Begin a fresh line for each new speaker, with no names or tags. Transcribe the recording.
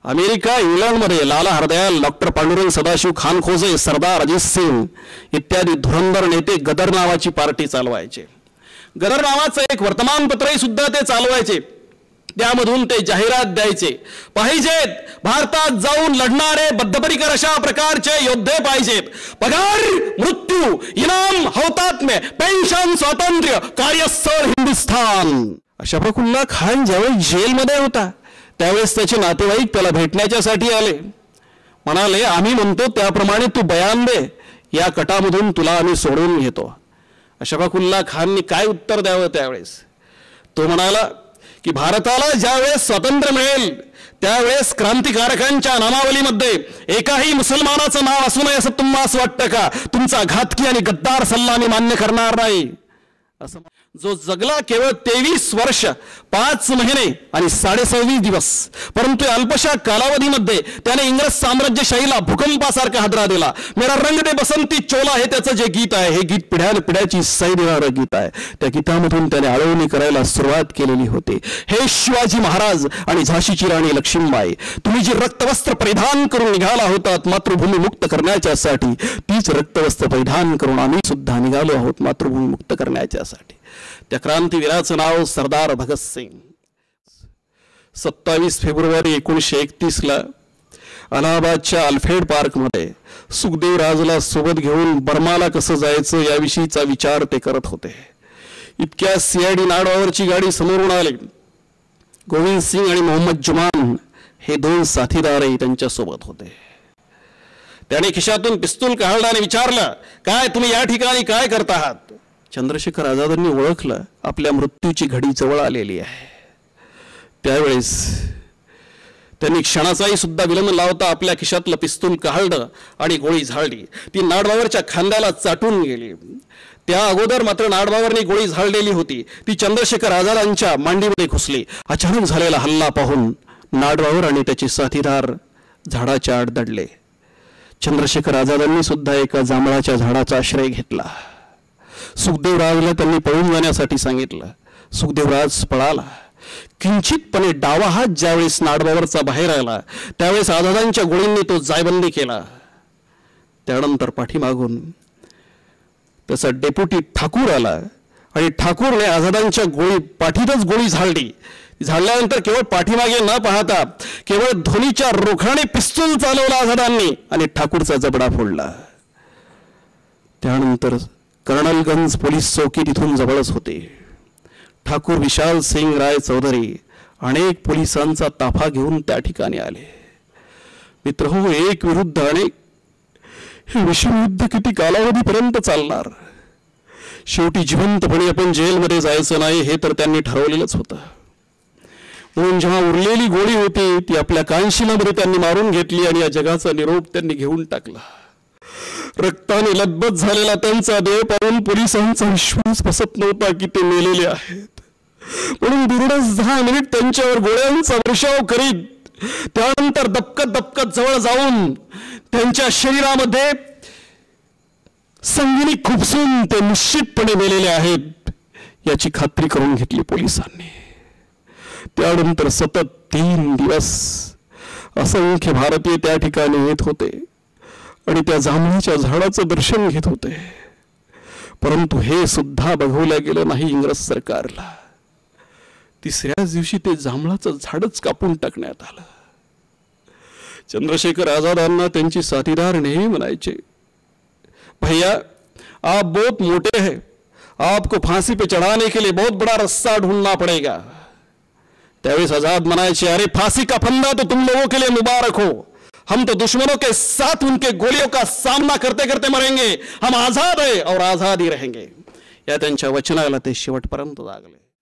America इंग्लंडमध्ये लाला Hardayal, doctor Pandurang Sadashiv, Khan खोजे, सरदार अजित सिंग इत्यादी धुरंधर नेते गदर नावाची पार्टी चालवायचे. गदर नावाचं एक वर्तमानपत्रही सुद्धा ते चालवायचे. त्यामधून ते जाहिरात द्यायचे, पाहिजेत भारतात जाऊन लढणारे बद्धपरिकर अशा प्रकारचे योद्धे पाहिजेत, पगार, मृत्यू, इनाम, हौतात्म्य, पेन्शन, स्वातंत्र्य, कार्यस्थळ हिंदुस्थान. अशफाकुल्ला खान ज्यावेळेस जेलमध्ये होता त्यावेळेस त्याचे नातेवाईक त्याला भेटण्याच्यासाठी आले. म्हणाले, आम्ही म्हणतो त्याप्रमाणे तू बयान दे, या कटामधून तुला आम्ही सोडून घेतो. अशफाकुल्ला खाननी काय उत्तर द्यावं त्यावेळेस? तो म्हणाला की भारताला ज्यावेळेस स्वातंत्र्य मिळेल त्यावेळेस क्रांतिकारकांच्या नामावलीमध्ये एकाही मुसलमानाचं नाव असू नये असं तुम्हाला वाटतं का? तुमचा घातकी आणि गद्दार सल्ला मी मान्य करणार नाही. असं जो जगला केवळ 23 वर्ष 5 महिने आणि 26.5 दिवस, परंतु अल्पशा कालावधीमध्ये त्याने इंग्रज साम्राज्यशाहीला भूकंपासारखा हादरा दिला. मेरा रंग दे बसंती चोला हे त्याचं जे गीत आहे, हे गीत पिढ्यानपिढ्याची सै देणारं गीत आहे. त्या गीतामधून त्याने आळवणी करायला सुरुवात केलेली होती. हे शिवाजी महाराज आणि झाशीची राणी लक्ष्मीबाई, तुम्ही जी रक्तवस्त्र परिधान करून निघाला होतात मातृभूमी मुक्त करण्याच्यासाठी, तीच रक्तवस्त्र परिधान करून आम्ही सुद्धा निघालो आहोत मातृभूमी मुक्त करण्याच्यासाठी. त्या क्रांतीवीराचं नाव सरदार भगतसिंग. 27 फेब्रुवारी 1931 अलाहाबादच्या अल्फ्रेड पार्कमध्ये सुखदेवराजला सोबत घेऊन बर्माला कसं जायचं याविषयीचा विचार ते करत होते. इतक्या CID नाडवावरची गाडी समोरून आली. गोविंद सिंग आणि मोहम्मद जुमान हे 2 साथीदारही त्यांच्या सोबत होते. त्याने खिशातून पिस्तूल काढला आणि विचारलं, काय तुम्ही या ठिकाणी काय करत आहात? चंद्रशेखर आझादांनी ओळखलं आपल्या मृत्यूची घडी जवळ आलेली आहे. त्यावेळेस त्यांनी क्षणाचाही सुद्धा विलंब लावता आपल्या खिशातलं पिस्तूल काढलं आणि गोळी झाडली. ती नाडबावरच्या खांद्याला चाटून गेली. त्या अगोदर मात्र नाडबावरनी गोळी झाडलेली होती, ती चंद्रशेखर आझादांच्या मांडीमध्ये घुसली. अचानक झालेला हल्ला पाहून नाडबावर आणि त्याचे साथीदार झाडाच्या आड दडले. चंद्रशेखर आझादांनी सुद्धा एका जांभळाच्या झाडाचा आश्रय घेतला. सुखदेवराजला त्यांनी पळून जाण्यासाठी सांगितलं. सुखदेवराज पळाला. किंचितपणे डावा हात ज्यावेळेस नाडबावरचा बाहेर आला त्यावेळेस आझादांच्या गोळींनी तो जायबंदी केला. त्यानंतर पाठीमागून त्याचा डेप्युटी ठाकूर आला आणि ठाकूरने आझादांच्या पाठीतच गोळी झाडली. झाडल्यानंतर केवळ पाठीमागे न पाहता केवळ ध्वनीच्या रोखाने पिस्तूल चालवला आझादांनी आणि ठाकूरचा जबडा फोडला. त्यानंतर कर्नलगंज पोलीस चौकी तिथून जवळच होते. ठाकूर विशाल सिंग राय चौधरी अनेक पोलिसांचा ताफा घेऊन त्या ठिकाणी आले. मित्रहो, एक विरुद्ध अनेक हे विश्वयुद्ध किती कालावधीपर्यंत चालणार? शेवटी जिवंतपणे आपण जेलमध्ये जायचं नाही हे तर त्यांनी ठरवलेलंच होतं. म्हणून जेव्हा उरलेली गोळी होती ती आपल्या कानशिलामध्ये त्यांनी मारून घेतली आणि या जगाचा निरोप त्यांनी घेऊन टाकला. रक्ताने लथबथ झालेला त्यांचा देह पाहून पोलिसांचा विश्वास बसत नव्हता की ते मेलेले आहेत. म्हणून दीर्घ 10 मिनिट त्यांच्यावर गोळ्यांचा वर्षाव करीत त्यानंतर दपकत जवळ जाऊन त्यांच्या शरीरामध्ये संगिनी खुपसून ते निश्चितपणे मेलेले आहेत याची खात्री करून घेतली पोलिसांनी. त्यानंतर सतत 3 दिवस असंख्य भारतीय त्या ठिकाणी येत होते आणि त्या जांभळाच्या झाडाचं दर्शन घेत होते. परंतु हे सुद्धा बघवलं गेलं नाही इंग्रज सरकारला. 3ऱ्याच दिवशी ते जांभळाचं झाडच कापून टाकण्यात आलं. चंद्रशेखर आझादांना त्यांची साथीदार नेहमी म्हणायचे, भैया आप बहुत मोटे हैं, आपको फांसी पे चढ़ाने के लिए बहुत बड़ा रास्ता ढूंढना पड़ेगा. त्यावेळेस आजाद म्हणायचे, अरे फांसी का फंदा तो तुम लोगों के लिए मुबारक हो, हम तो दुश्मनों के साथ उनके गोलियों का सामना करते करते मरेंगे, हम आजाद है और आजाद ही रहेंगे. या त्यांच्या वचनाला ते शेवटपर्यंत जागले.